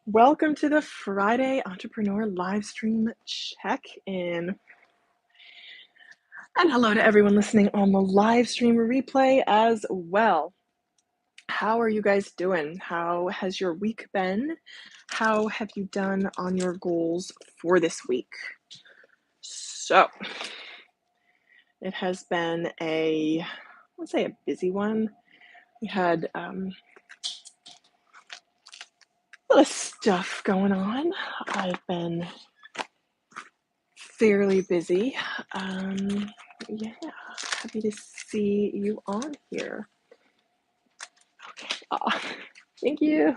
Welcome to the Friday Entrepreneur Livestream Check-in. And hello to everyone listening on the live stream replay as well. How are you guys doing? How has your week been? How have you done on your goals for this week? So, it has been let's say a busy one. We had a lot of stuff going on. I've been fairly busy. Yeah, happy to see you on here. Okay. Thank you.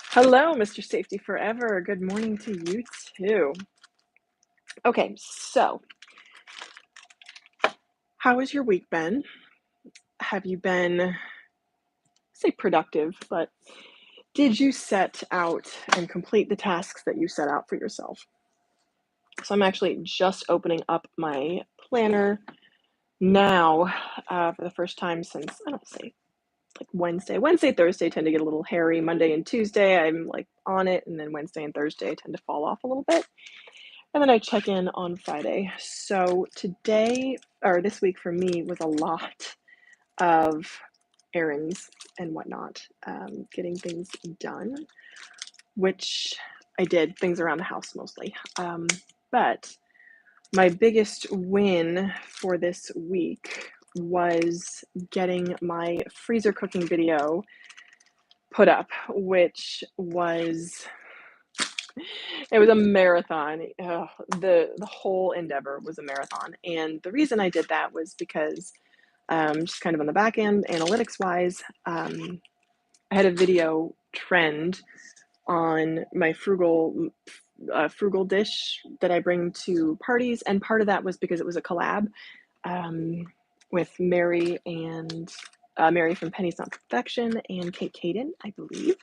Hello, Mr. Safety Forever. Good morning to you too. Okay, so how has your week been? Have you been, say, productive, but did you set out and complete the tasks that you set out for yourself? So I'm actually just opening up my planner now for the first time since, I don't say, like Wednesday, Thursday tend to get a little hairy. Monday and Tuesday, I'm like on it. And then Wednesday and Thursday, I tend to fall off a little bit. And then I check in on Friday. So this week for me was a lot of errands and whatnot, getting things done, which I did, things around the house mostly. But my biggest win for this week was getting my freezer cooking video put up, which was a marathon. The whole endeavor was a marathon, and the reason I did that was because just kind of on the back end, analytics wise, I had a video trend on my frugal dish that I bring to parties, and part of that was because it was a collab with Mary from Penny's Not Perfection and Kate Caden, I believe.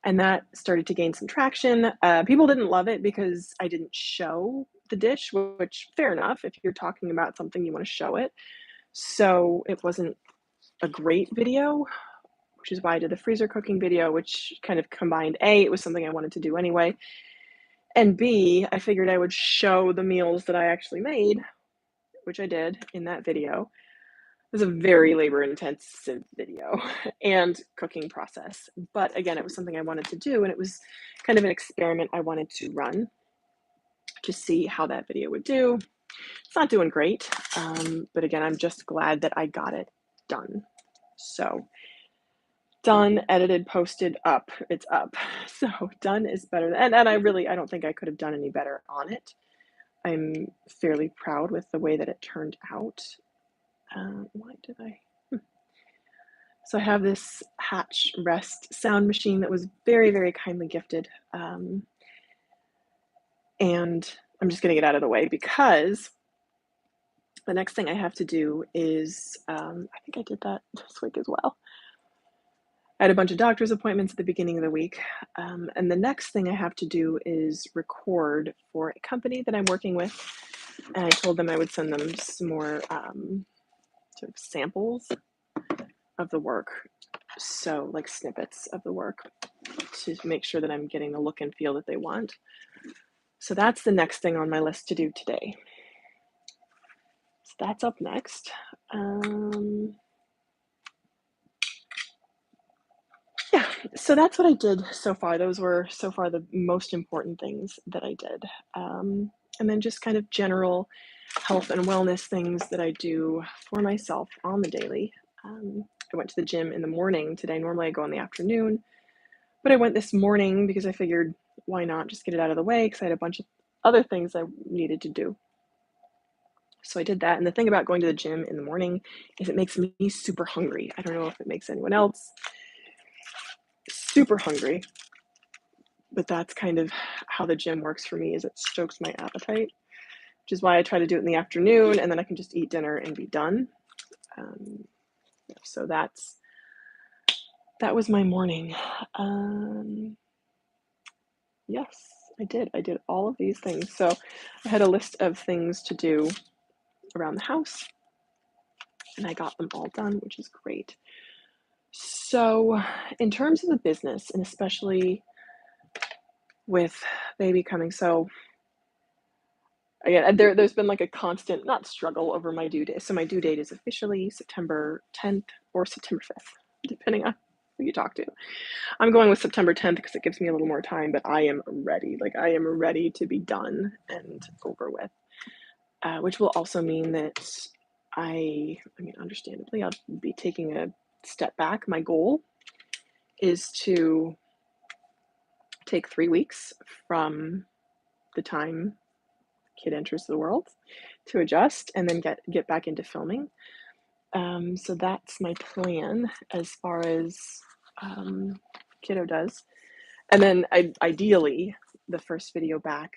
And that started to gain some traction. People didn't love it because I didn't show the dish, which fair enough. If you're talking about something, you want to show it. So it wasn't a great video, which is why I did the freezer cooking video, which kind of combined A, it was something I wanted to do anyway, and B, I figured I would show the meals that I actually made, which I did in that video. It was a very labor-intensive video and cooking process. But again, it was something I wanted to do, and it was kind of an experiment I wanted to run to see how that video would do. It's not doing great, but again, I'm just glad that I got it done. So done, edited, posted, up. It's up. So done is better. And I don't think I could have done any better on it. I'm fairly proud with the way that it turned out. Why did I? So I have this Hatch Rest sound machine that was very, very kindly gifted. And I'm just getting it out of the way because the next thing I have to do is, I think I did that this week as well. I had a bunch of doctor's appointments at the beginning of the week. And the next thing I have to do is record for a company that I'm working with. And I told them I would send them some more sort of samples of the work. So like snippets of the work to make sure that I'm getting the look and feel that they want. So that's the next thing on my list to do today. So that's up next. Yeah, so that's what I did so far. Those were so far the most important things that I did. And then just kind of general health and wellness things that I do for myself on the daily. I went to the gym in the morning today. Normally I go in the afternoon, but I went this morning because I figured why not just get it out of the way, because I had a bunch of other things I needed to do. So I did that. And the thing about going to the gym in the morning is it makes me super hungry. I don't know if it makes anyone else super hungry, but that's kind of how the gym works for me, is it stokes my appetite, which is why I try to do it in the afternoon, and then I can just eat dinner and be done. So that was my morning. Yes, I did all of these things. So I had a list of things to do around the house, and I got them all done, which is great. So in terms of the business, and especially with baby coming, so again, there's been like a constant, not struggle over my due date. So my due date is officially September 10th or September 5th, depending on who you talk to. I'm going with September 10th because it gives me a little more time, but I am ready. Like I am ready to be done and over with, which will also mean that I mean, understandably, I'll be taking a step back. My goal is to take 3 weeks from the time kid enters the world to adjust and then get back into filming. So that's my plan as far as kiddo does. And then ideally, the first video back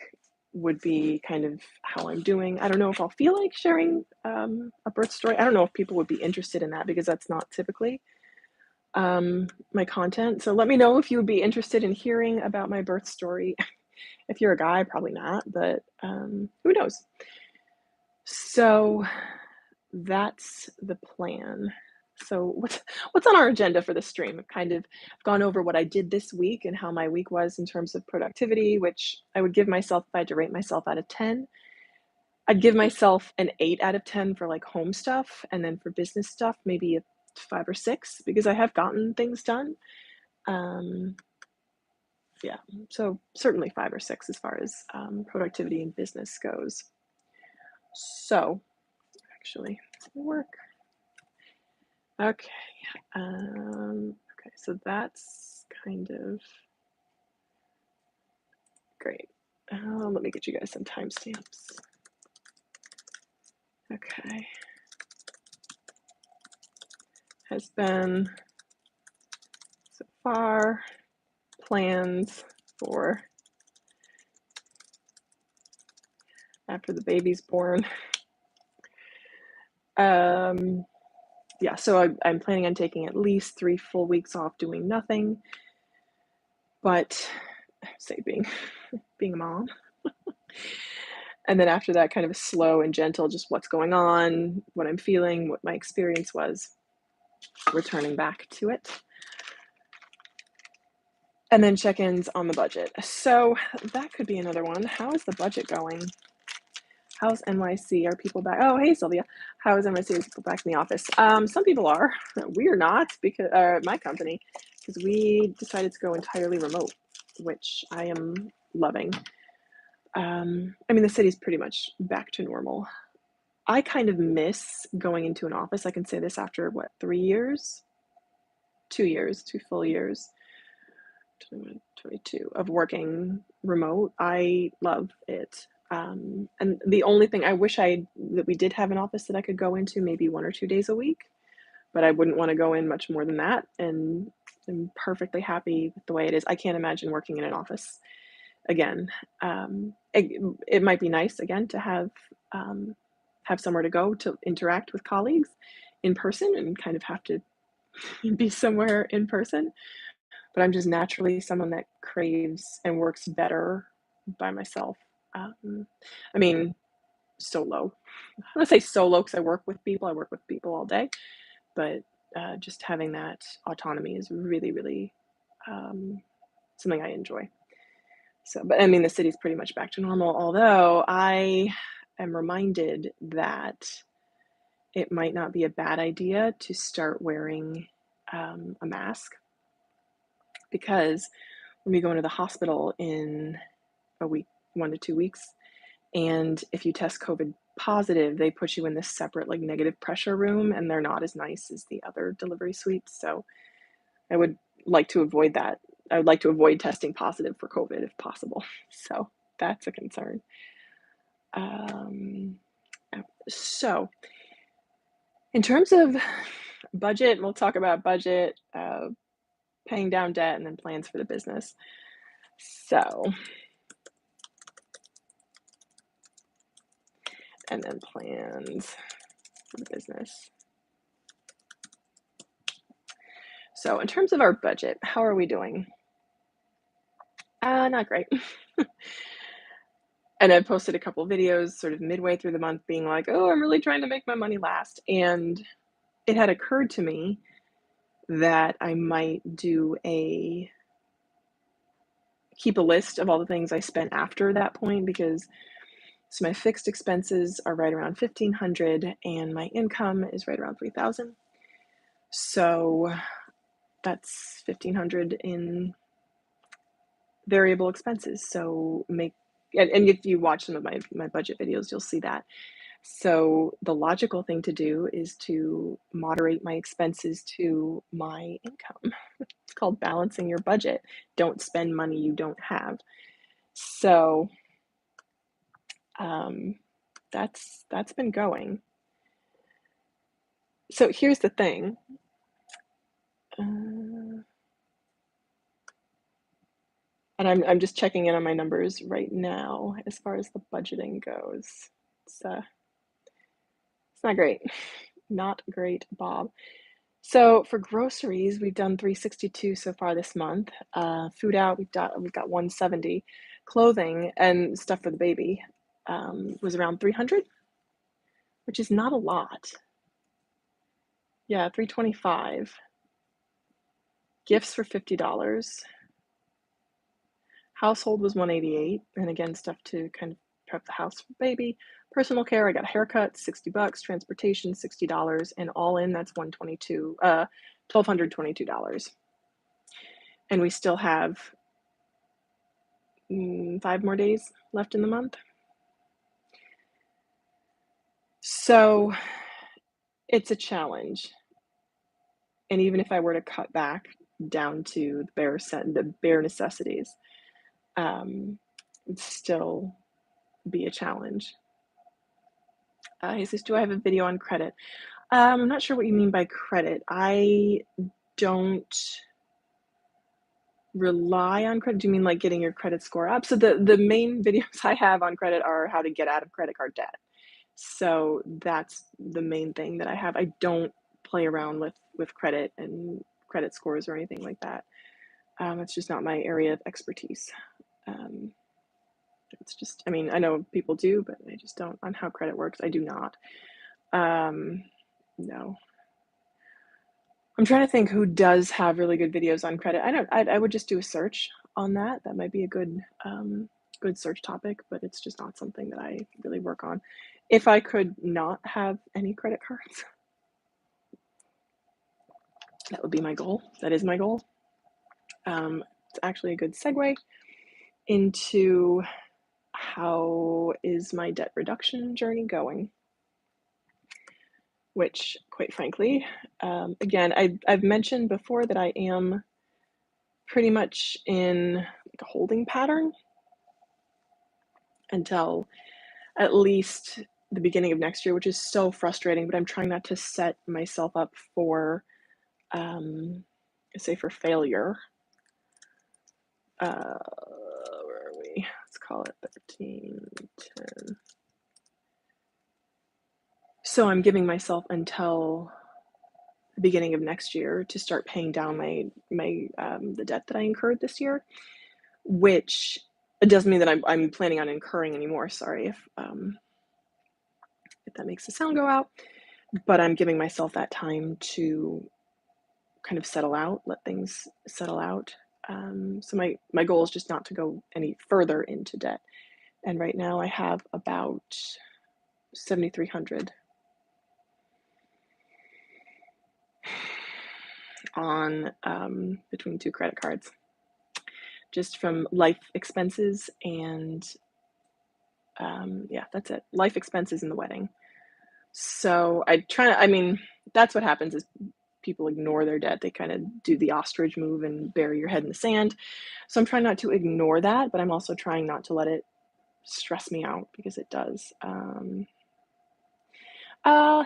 would be kind of how I'm doing. I don't know if I'll feel like sharing a birth story. I don't know if people would be interested in that because that's not typically my content. So let me know if you would be interested in hearing about my birth story. If you're a guy, probably not, but who knows? So that's the plan. So what's on our agenda for the stream? I've kind of gone over what I did this week and how my week was in terms of productivity, which I would give myself, if I had to rate myself out of 10, I'd give myself an 8 out of 10 for like home stuff, and then for business stuff, maybe a 5 or 6 because I have gotten things done. Yeah, so certainly 5 or 6 as far as productivity and business goes. So actually, it's gonna work. Okay. Okay, so that's kind of great. Let me get you guys some timestamps. Okay. Has been so far plans for after the baby's born. Yeah, so I'm planning on taking at least 3 full weeks off doing nothing, but say being a mom. And then after that, kind of a slow and gentle, just what's going on, what I'm feeling, what my experience was, returning back to it. And then check-ins on the budget. So that could be another one. How is the budget going? How's NYC? Are people back? Oh, hey, Sylvia. How is NYC? Are people back in the office? Some people are. We are not, because my company, because we decided to go entirely remote, which I am loving. I mean, the city's pretty much back to normal. I kind of miss going into an office. I can say this after, what, 3 years? 2 years, 2 full years. 22 of working remote. I love it. And the only thing I wish that we did have an office that I could go into maybe 1 or 2 days a week, but I wouldn't want to go in much more than that. And I'm perfectly happy with the way it is. I can't imagine working in an office again. It might be nice again to have somewhere to go to interact with colleagues in person and kind of have to be somewhere in person. But I'm just naturally someone that craves and works better by myself. I mean, solo. I'm gonna say solo because I work with people. I work with people all day, but just having that autonomy is really, really something I enjoy. So, but I mean, the city's pretty much back to normal. Although I am reminded that it might not be a bad idea to start wearing a mask, because when we go into the hospital in a week, 1 to 2 weeks, and if you test COVID positive, they put you in this separate like negative pressure room, and they're not as nice as the other delivery suites. So I would like to avoid that. I would like to avoid testing positive for COVID if possible. So that's a concern. So in terms of budget, we'll talk about budget, paying down debt, and then plans for the business. So, and then plans for the business. So in terms of our budget, how are we doing? Not great. And I posted a couple videos sort of midway through the month being like, oh, I'm really trying to make my money last. And it had occurred to me that I might keep a list of all the things I spent after that point, because so my fixed expenses are right around 1,500 and my income is right around 3,000. So that's 1,500 in variable expenses. So and if you watch some of my budget videos, you'll see that. So the logical thing to do is to moderate my expenses to my income. It's called balancing your budget. Don't spend money you don't have. So that's been going. So here's the thing. And I'm just checking in on my numbers right now as far as the budgeting goes. It's not great. Not great, Bob. So for groceries, we've done 362 so far this month. Food out, we've got 170. Clothing and stuff for the baby was around 300, which is not a lot. Yeah, 325. Gifts for $50. Household was 188, and again, stuff to kind of prep the house for baby. Personal care, I got a haircut, $60. Transportation, $60, and all in, that's $1,222. And we still have 5 more days left in the month. So it's a challenge. And even if I were to cut back down to the bare necessities, it'd still be a challenge. He says, do I have a video on credit? I'm not sure what you mean by credit. I don't rely on credit. Do you mean like getting your credit score up? So the main videos I have on credit are how to get out of credit card debt. So that's the main thing that I have. I don't play around with credit and credit scores or anything like that. It's just not my area of expertise. It's just, I mean, I know people do, but I just don't. On how credit works, I do not. No. I'm trying to think who does have really good videos on credit. I would just do a search on that. That might be a good search topic, but it's just not something that I really work on. If I could not have any credit cards, that would be my goal. That is my goal. It's actually a good segue into how is my debt reduction journey going? Which, quite frankly, again, I've mentioned before that I am pretty much in like a holding pattern until at least the beginning of next year, which is so frustrating, but I'm trying not to set myself up for, say, for failure. Where are we? Let's call it 13, 10. So I'm giving myself until the beginning of next year to start paying down the debt that I incurred this year, which it doesn't mean that I'm planning on incurring anymore. Sorry if that makes the sound go out, but I'm giving myself that time to kind of settle out, let things settle out. So my goal is just not to go any further into debt. And right now I have about 7,300 on between 2 credit cards, just from life expenses and yeah, that's it. Life expenses and the wedding. So I mean, that's what happens is people ignore their debt. They kind of do the ostrich move and bury your head in the sand. So I'm trying not to ignore that, but I'm also trying not to let it stress me out, because it does.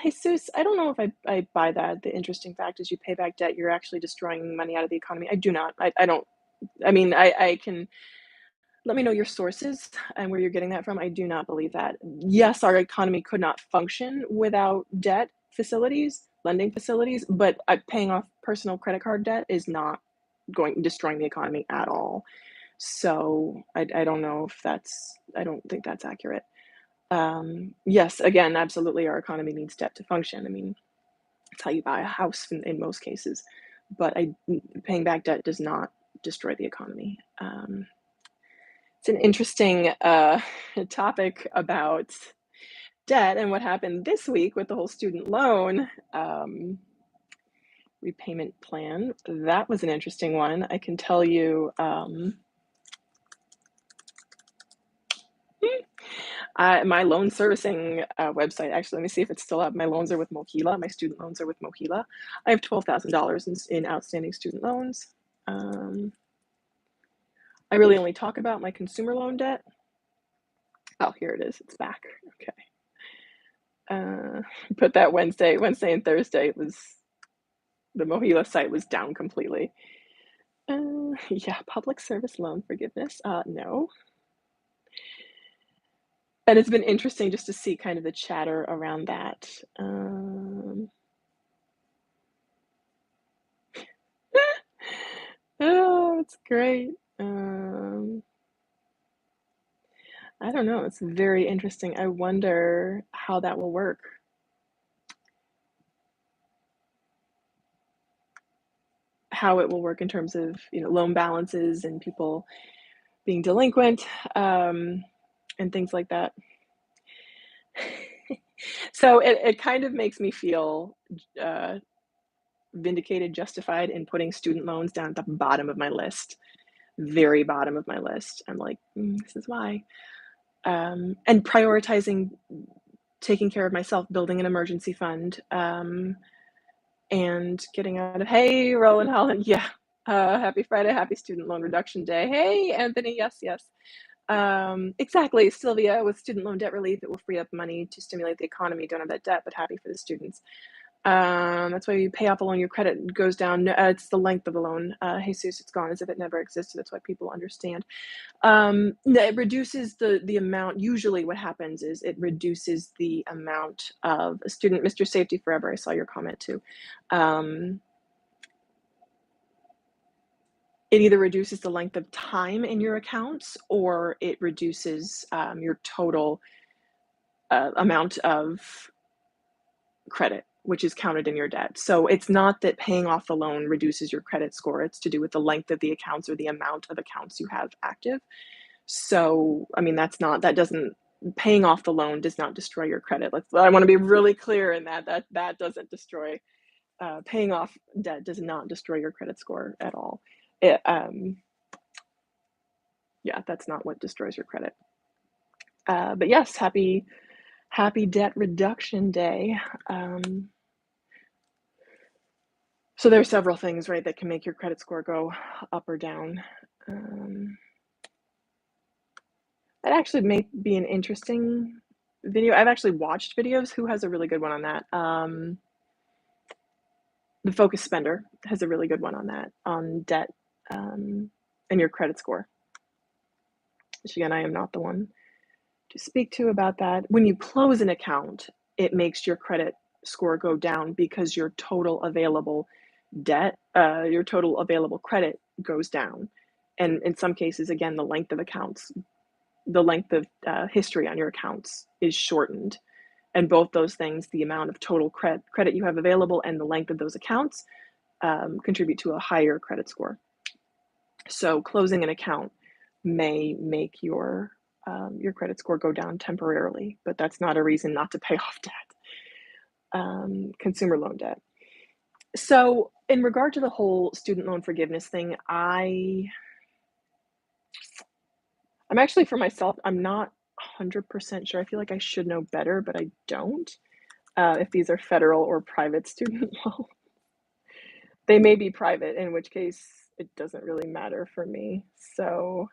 Jesus, I don't know if I buy that. The interesting fact is you pay back debt, you're actually destroying money out of the economy. I do not. I don't. I mean, I can let me know your sources and where you're getting that from. I do not believe that. Yes, our economy could not function without debt facilities, lending facilities, but paying off personal credit card debt is not destroying the economy at all. So I don't know if I don't think that's accurate. Yes, again, absolutely, our economy needs debt to function. I mean, it's how you buy a house in most cases. but paying back debt does not destroy the economy. It's an interesting topic about debt and what happened this week with the whole student loan repayment plan. That was an interesting one. I can tell you, my loan servicing website, actually, let me see if it's still up. My loans are with Mohila. My student loans are with Mohila. I have $12,000 in outstanding student loans. I really only talk about my consumer loan debt. Oh, here it is. It's back. Okay. Put that Wednesday and Thursday, it was, the Mohila site was down completely. Yeah, public service loan forgiveness. No. And it's been interesting just to see kind of the chatter around that. Oh, it's great. I don't know. It's very interesting. I wonder how that will work. How it will work in terms of, loan balances and people being delinquent, and things like that. So it kind of makes me feel vindicated, justified in putting student loans down at the bottom of my list, very bottom of my list. I'm like, this is why. And prioritizing taking care of myself, building an emergency fund, and getting out of, hey, Roland Holland, yeah. Happy Friday, happy Student Loan Reduction Day. Hey, Anthony, yes. Exactly, Sylvia, with student loan debt relief, it will free up money to stimulate the economy. Don't have that debt, but happy for the students. That's why you pay off a loan, your credit goes down. It's the length of the loan. Jesus, it's gone as if it never existed. That's why people understand. It reduces the amount. Usually what happens is it reduces the amount of a student. Mr. Safety Forever, I saw your comment too. It either reduces the length of time in your accounts, or it reduces your total amount of credit, which is counted in your debt. So it's not that paying off the loan reduces your credit score. It's to do with the length of the accounts or the amount of accounts you have active. So, I mean, paying off the loan does not destroy your credit. I want to be really clear in that doesn't destroy, paying off debt does not destroy your credit score at all. Yeah, that's not what destroys your credit. But yes, happy Debt Reduction Day. So there are several things, right, that can make your credit score go up or down. That actually may be an interesting video. I've actually watched videos. Who has a really good one on that? The Focus Spender has a really good one on that, on debt and your credit score. Which again, I am not the one to speak to about that. When you close an account, it makes your credit score go down because your total available debt, your total available credit goes down. And in some cases, again, the length of history on your accounts is shortened. And both those things, the amount of total credit you have available and the length of those accounts, contribute to a higher credit score. So closing an account may make your credit score go down temporarily, but that's not a reason not to pay off debt, consumer loan debt. So in regard to the whole student loan forgiveness thing, I'm actually, for myself, I'm not 100% sure. I feel like I should know better, but I don't. If these are federal or private student loans. They may be private, in which case it doesn't really matter for me. So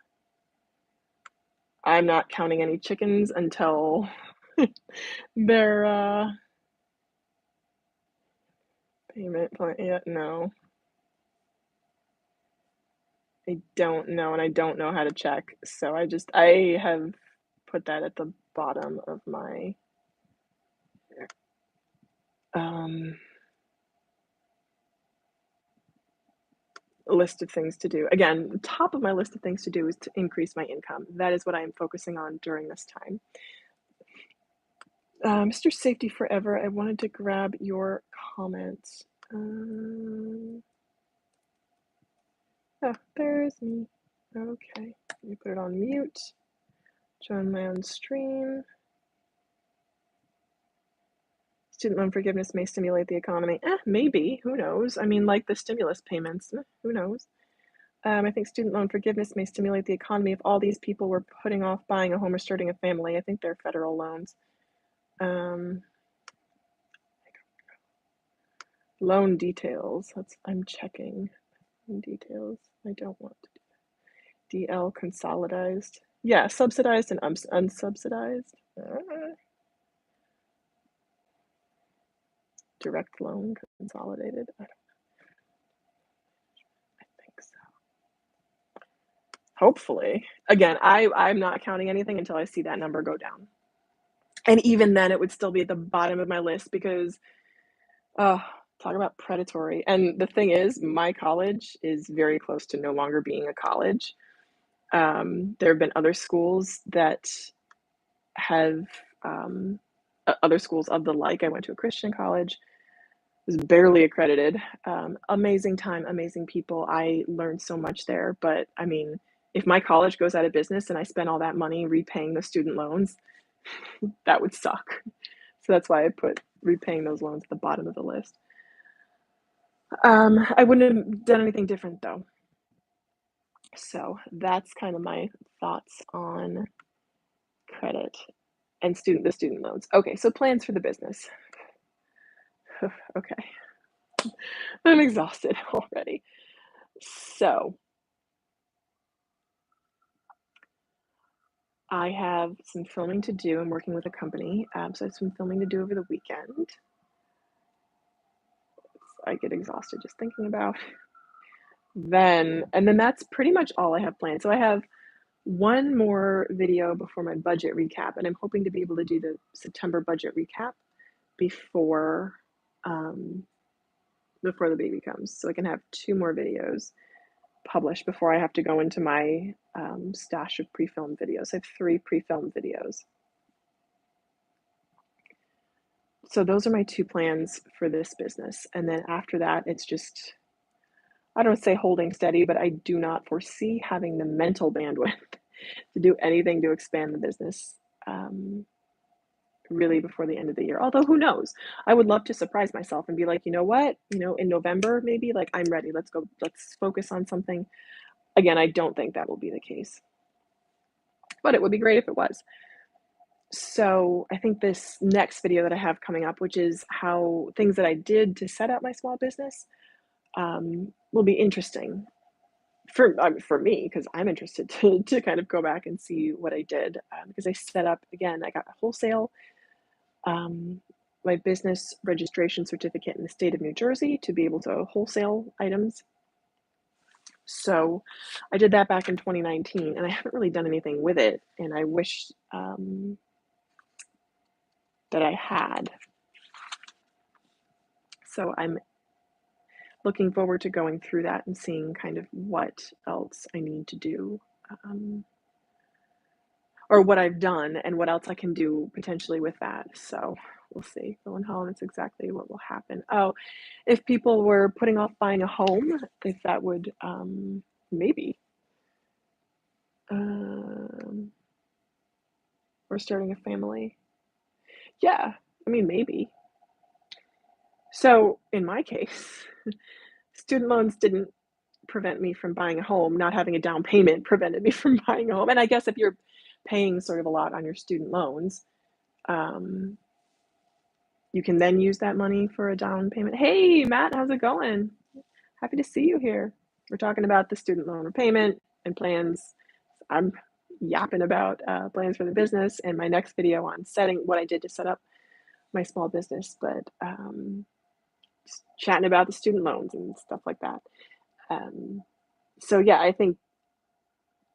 I'm not counting any chickens until their payment plan. Yeah, no, I don't know, and I don't know how to check. So I have put that at the bottom of my list of things to do. Again, top of my list of things to do is to increase my income. That is what I am focusing on during this time. Mr. Safety Forever, I wanted to grab your comments. Oh, there's me. Okay, let me put it on mute. Join my own stream. Student loan forgiveness may stimulate the economy. Maybe. Who knows? I mean, like the stimulus payments. Who knows? I think student loan forgiveness may stimulate the economy if all these people were putting off buying a home or starting a family. I think they're federal loans. Loan details. I'm checking. Loan details. I don't want to do that. DL consolidized. Yeah, subsidized and unsubsidized. Direct loan consolidated. I think so. Hopefully. Again, I'm not counting anything until I see that number go down. And even then, it would still be at the bottom of my list because, talk about predatory. And the thing is, my college is very close to no longer being a college. There have been other schools that have, other schools of the like. I went to a Christian college, was barely accredited. Amazing time, amazing people. I learned so much there. But I mean, if my college goes out of business and I spend all that money repaying the student loans, that would suck. So that's why I put repaying those loans at the bottom of the list. I wouldn't have done anything different though. So that's kind of my thoughts on credit and the student loans. Okay, so plans for the business. Okay. I'm exhausted already. So I have some filming to do. I'm working with a company, so I have some filming to do over the weekend. I get exhausted just thinking about. And then that's pretty much all I have planned. So I have one more video before my budget recap, and I'm hoping to be able to do the September budget recap before the baby comes, so I can have 2 more videos published before I have to go into my stash of pre-filmed videos. I have 3 pre-filmed videos. So those are my 2 plans for this business. And then after that, it's just, I don't say holding steady, but I do not foresee having the mental bandwidth to do anything to expand the business really before the end of the year. Although who knows? I would love to surprise myself and be like, you know what? In November, maybe, like, I'm ready. Let's go. Let's focus on something. Again, I don't think that will be the case, but it would be great if it was. So I think this next video that I have coming up, which is how things that I did to set up my small business, will be interesting for me, because I'm interested to kind of go back and see what I did, because I set up, again, I got a wholesale, my business registration certificate in the state of New Jersey to be able to wholesale items. So I did that back in 2019, and I haven't really done anything with it, and I wish that I had. So I'm looking forward to going through that and seeing kind of what else I need to do, or what I've done and what else I can do potentially with that. So we'll see. Going home, it's exactly what will happen. Oh, if people were putting off buying a home, if that would maybe, or starting a family. Yeah, I mean, maybe. So in my case, student loans didn't prevent me from buying a home. Not having a down payment prevented me from buying a home. And I guess if you're paying sort of a lot on your student loans, you can then use that money for a down payment. Hey, Matt, how's it going? Happy to see you here. We're talking about the student loan repayment and plans. I'm yapping about plans for the business and my next video on what I did to set up my small business, but just chatting about the student loans and stuff like that. So yeah, I think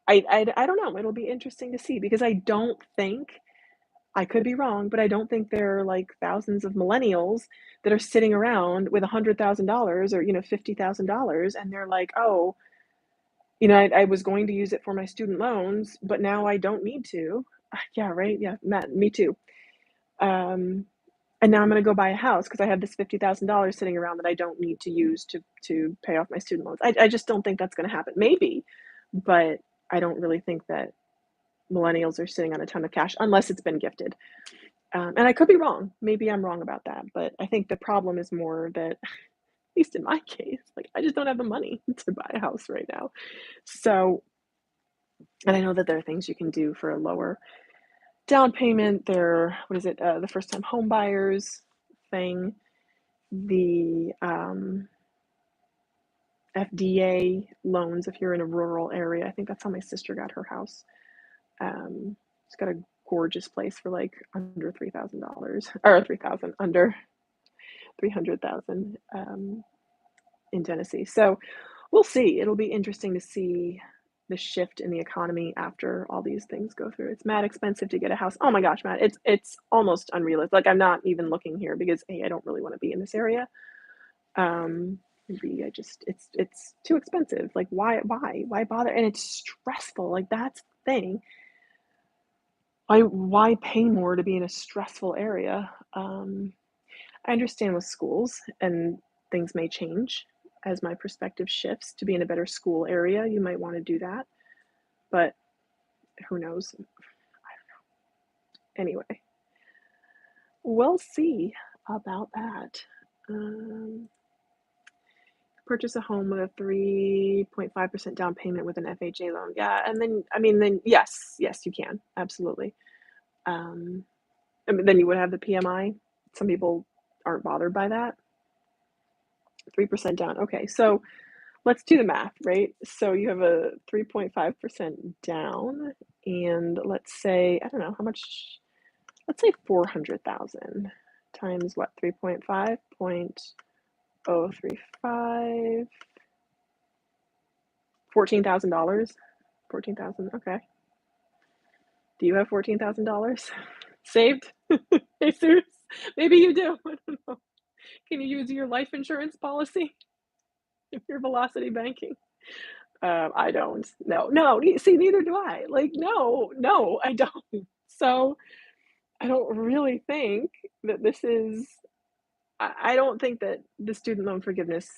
I don't know. It'll be interesting to see, because I don't think, I could be wrong, but I don't think there are like thousands of millennials that are sitting around with $100,000 or $50,000, and they're like, oh, I was going to use it for my student loans, but now I don't need to. Yeah, right. Yeah, Matt, me too. And now I'm going to go buy a house because I have this $50,000 sitting around that I don't need to use to pay off my student loans. I just don't think that's going to happen. Maybe, but I don't really think that millennials are sitting on a ton of cash unless it's been gifted. And I could be wrong. Maybe I'm wrong about that. But I think the problem is more that, at least in my case, like I just don't have the money to buy a house right now. So, and I know that there are things you can do for a lower down payment. There, what is it? The first time home buyers thing, the FDA loans if you're in a rural area. I think that's how my sister got her house. She's got a gorgeous place for like under $3,000 or 3,000 under 300,000 in Tennessee. So we'll see. It'll be interesting to see the shift in the economy after all these things go through. It's mad expensive to get a house. Oh my gosh, Matt, it's almost unrealistic. Like I'm not even looking here because A, I don't really want to be in this area. B, it's too expensive. Like why bother? And it's stressful. Like that's the thing. Why pay more to be in a stressful area? I understand with schools and things may change as my perspective shifts to be in a better school area. You might want to do that, but who knows? Anyway, we'll see about that. Purchase a home with a 3.5% down payment with an FHA loan. Yeah, and then yes, you can absolutely. Then you would have the PMI. Some people aren't bothered by that. 3% down. Okay, so let's do the math, right? So you have a 3.5% down, and let's say, I don't know how much, let's say 400,000 times what? 3.5, 0.035, $14,000. 14,000, okay. Do you have $14,000 saved? Jesus, maybe you do. I don't know. Can you use your life insurance policy if you're Velocity Banking? I don't. No. See, neither do I. Like, no, I don't. So I don't really think that this is. I don't think that the student loan forgiveness,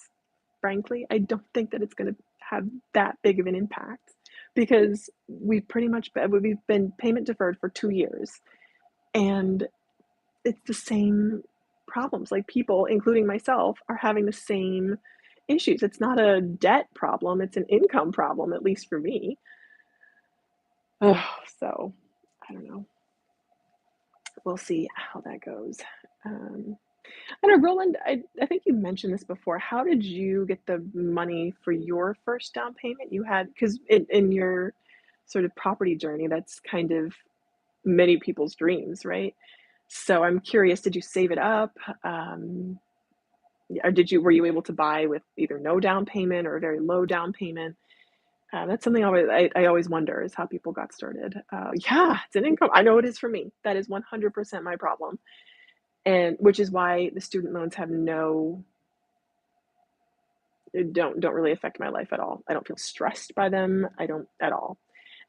frankly, I don't think that it's going to have that big of an impact because we've been payment deferred for 2 years, and it's the same problems. Like people, including myself, are having the same issues. It's not a debt problem, it's an income problem, at least for me. So I don't know. We'll see how that goes. I don't know, Roland, I think you mentioned this before. How did you get the money for your first down payment? You had, because in your sort of property journey, that's kind of many people's dreams, right? So I'm curious, did you save it up? Or were you able to buy with either no down payment or a very low down payment? That's something I always wonder is how people got started. Yeah, it's an income. I know it is for me. That is 100% my problem. And which is why the student loans have don't really affect my life at all. I don't feel stressed by them. I don't at all.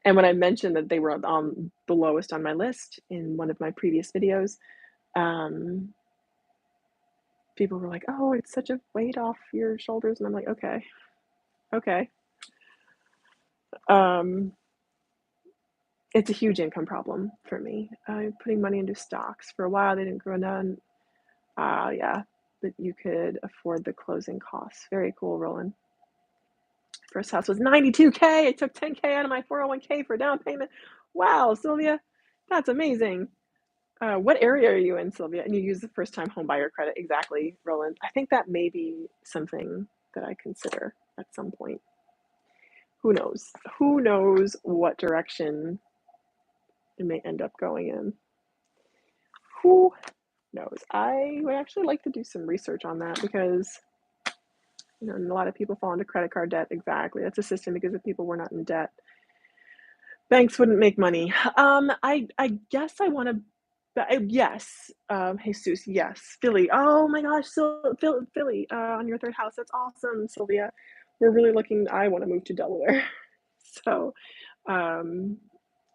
And when I mentioned that they were the lowest on my list in one of my previous videos, um, people were like, "Oh, it's such a weight off your shoulders," and I'm like, "Okay." Um, it's a huge income problem for me. Putting money into stocks for a while, they didn't grow none. Yeah, but you could afford the closing costs. Very cool, Roland. First house was 92K. I took 10K out of my 401K for down payment. Wow, Sylvia, that's amazing. What area are you in, Sylvia? And you use the first time home buyer credit. Exactly, Roland. I think that may be something that I consider at some point. Who knows? Who knows what direction it may end up going in? Who knows? I would actually like to do some research on that because a lot of people fall into credit card debt. Exactly. That's a system because if people were not in debt, banks wouldn't make money. I guess I want to. Yes, Jesus, yes, Philly. Oh my gosh, Philly, on your third house. That's awesome, Sylvia. We're really looking. I want to move to Delaware, so, and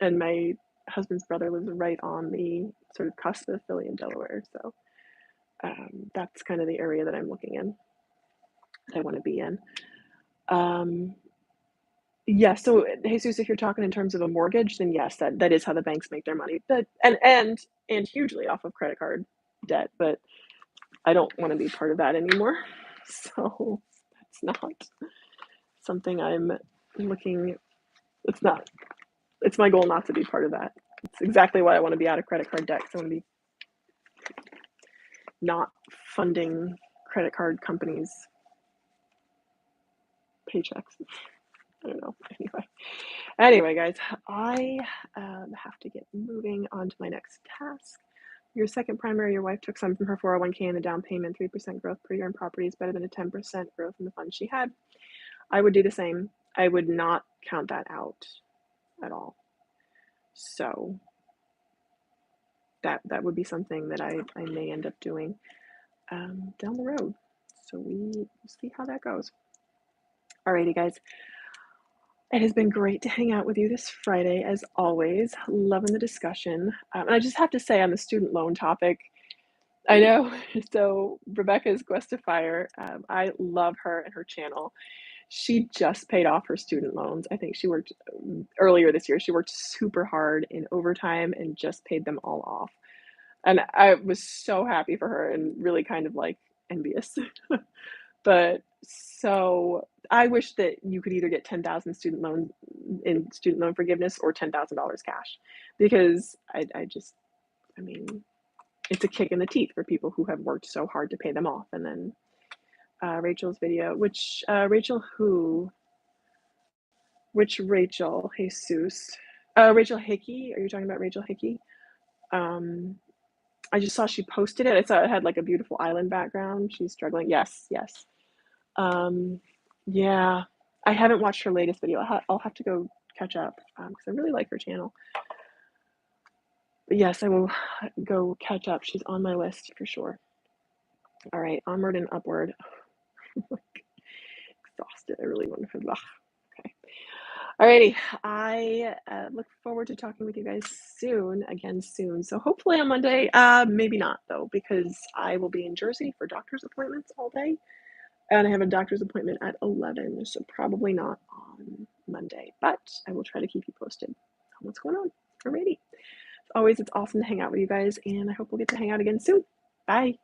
my husband's brother lives right on the sort of cusp of Philly and Delaware. So That's kind of the area that I'm looking in, that I want to be in. Um, yeah, so Jesus, if you're talking in terms of a mortgage, then yes, that is how the banks make their money. But and hugely off of credit card debt, but I don't want to be part of that anymore. So that's not something I'm looking. It's not. It's my goal not to be part of that. It's exactly why I want to be out of credit card debt. 'Cause I want to be not funding credit card companies' paychecks. I don't know. Anyway, guys, I have to get moving on to my next task. Your second primary, your wife took some from her 401k and a down payment. 3% growth per year in property is better than a 10% growth in the fund she had. I would do the same. I would not count that out at all. So that would be something that I may end up doing down the road. So we'll see how that goes. Alrighty, guys. It has been great to hang out with you this Friday, as always. Loving the discussion. And I just have to say on the student loan topic, I know. So Rebecca's Questifier, I love her and her channel. She just paid off her student loans. I think she worked earlier this year. She worked super hard in overtime and just paid them all off. And I was so happy for her and really kind of like envious. But so I wish that you could either get 10,000 student loan forgiveness or $10,000 cash, because I mean, it's a kick in the teeth for people who have worked so hard to pay them off. And then Rachel's video, which Rachel who? Which Rachel? Jesus. Rachel Hickey. Are you talking about Rachel Hickey? I just saw she posted it. I saw it had like a beautiful island background. She's struggling. Yes, yes. Um, yeah, I haven't watched her latest video. I'll have to go catch up because I really like her channel. But yes, I will go catch up. She's on my list for sure. All right, onward and upward. Exhausted. I really want to. Okay. Alrighty. I look forward to talking with you guys again soon. So hopefully on Monday. Maybe not though, because I will be in Jersey for doctor's appointments all day. And I have a doctor's appointment at 11, so probably not on Monday, but I will try to keep you posted on what's going on. Alrighty. As always, it's awesome to hang out with you guys, and I hope we'll get to hang out again soon. Bye.